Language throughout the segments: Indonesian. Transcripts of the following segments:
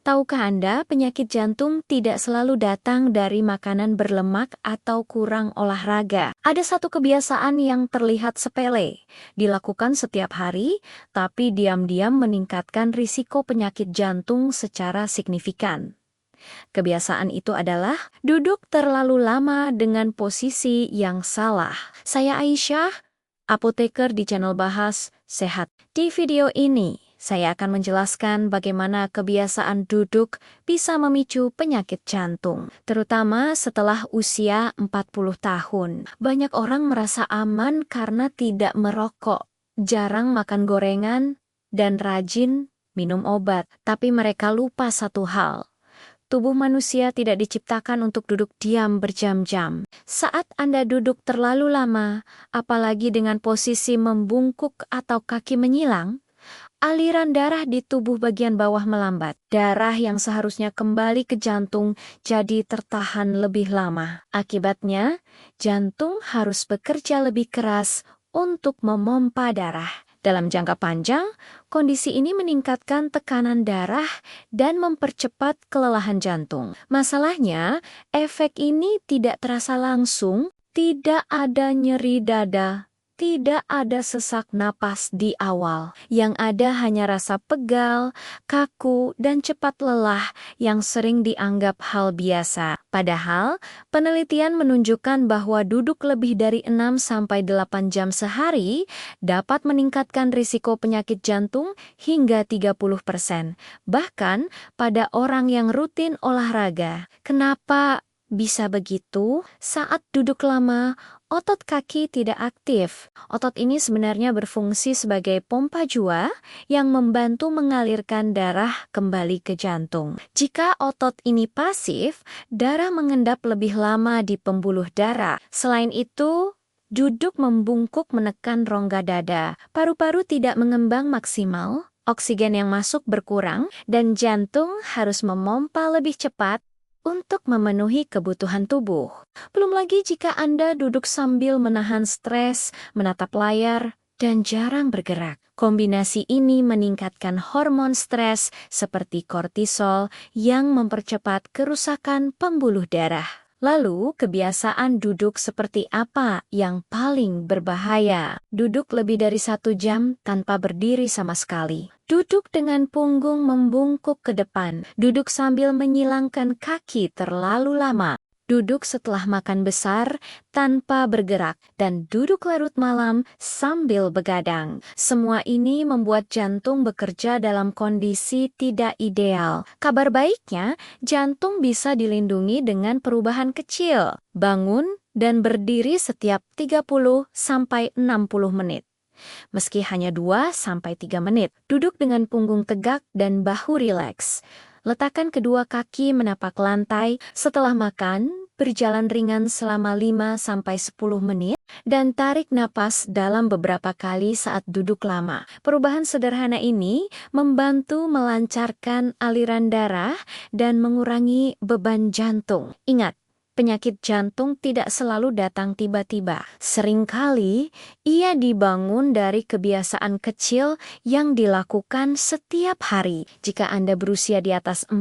Tahukah Anda, penyakit jantung tidak selalu datang dari makanan berlemak atau kurang olahraga. Ada satu kebiasaan yang terlihat sepele, dilakukan setiap hari, tapi diam-diam meningkatkan risiko penyakit jantung secara signifikan. Kebiasaan itu adalah duduk terlalu lama dengan posisi yang salah. Saya Aisyah, apoteker di channel Bahas Sehat. Di video ini, saya akan menjelaskan bagaimana kebiasaan duduk bisa memicu penyakit jantung, terutama setelah usia 40 tahun. Banyak orang merasa aman karena tidak merokok, jarang makan gorengan, dan rajin minum obat. Tapi mereka lupa satu hal. Tubuh manusia tidak diciptakan untuk duduk diam berjam-jam. Saat Anda duduk terlalu lama, apalagi dengan posisi membungkuk atau kaki menyilang, aliran darah di tubuh bagian bawah melambat. Darah yang seharusnya kembali ke jantung jadi tertahan lebih lama. Akibatnya, jantung harus bekerja lebih keras untuk memompa darah. Dalam jangka panjang, kondisi ini meningkatkan tekanan darah dan mempercepat kelelahan jantung. Masalahnya, efek ini tidak terasa langsung, tidak ada nyeri dada, tidak ada sesak napas di awal. Yang ada hanya rasa pegal, kaku, dan cepat lelah yang sering dianggap hal biasa. Padahal, penelitian menunjukkan bahwa duduk lebih dari 6-8 jam sehari dapat meningkatkan risiko penyakit jantung hingga 30%. Bahkan pada orang yang rutin olahraga. Kenapa bisa begitu? Saat duduk lama, otot kaki tidak aktif. Otot ini sebenarnya berfungsi sebagai pompa jua yang membantu mengalirkan darah kembali ke jantung. Jika otot ini pasif, darah mengendap lebih lama di pembuluh darah. Selain itu, duduk membungkuk menekan rongga dada. Paru-paru tidak mengembang maksimal, oksigen yang masuk berkurang, dan jantung harus memompa lebih cepat untuk memenuhi kebutuhan tubuh. Belum lagi jika Anda duduk sambil menahan stres, menatap layar, dan jarang bergerak. Kombinasi ini meningkatkan hormon stres seperti kortisol yang mempercepat kerusakan pembuluh darah. Lalu, kebiasaan duduk seperti apa yang paling berbahaya? Duduk lebih dari 1 jam tanpa berdiri sama sekali. Duduk dengan punggung membungkuk ke depan. Duduk sambil menyilangkan kaki terlalu lama. Duduk setelah makan besar tanpa bergerak, dan duduk larut malam sambil begadang. Semua ini membuat jantung bekerja dalam kondisi tidak ideal. Kabar baiknya, jantung bisa dilindungi dengan perubahan kecil. Bangun dan berdiri setiap 30-60 menit. Meski hanya 2-3 menit. Duduk dengan punggung tegak dan bahu rileks. Letakkan kedua kaki menapak lantai setelah makan, berjalan ringan selama 5-10 menit, dan tarik napas dalam beberapa kali saat duduk lama. Perubahan sederhana ini membantu melancarkan aliran darah dan mengurangi beban jantung. Ingat, penyakit jantung tidak selalu datang tiba-tiba. Seringkali, ia dibangun dari kebiasaan kecil yang dilakukan setiap hari. Jika Anda berusia di atas 40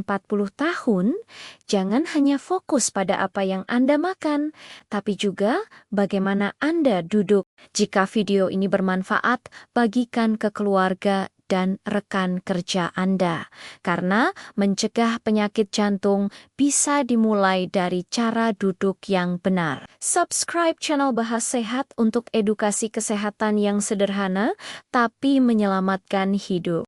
tahun, jangan hanya fokus pada apa yang Anda makan, tapi juga bagaimana Anda duduk. Jika video ini bermanfaat, bagikan ke keluarga dan rekan kerja Anda. Karena mencegah penyakit jantung bisa dimulai dari cara duduk yang benar. Subscribe channel Bahas Sehat untuk edukasi kesehatan yang sederhana tapi menyelamatkan hidup.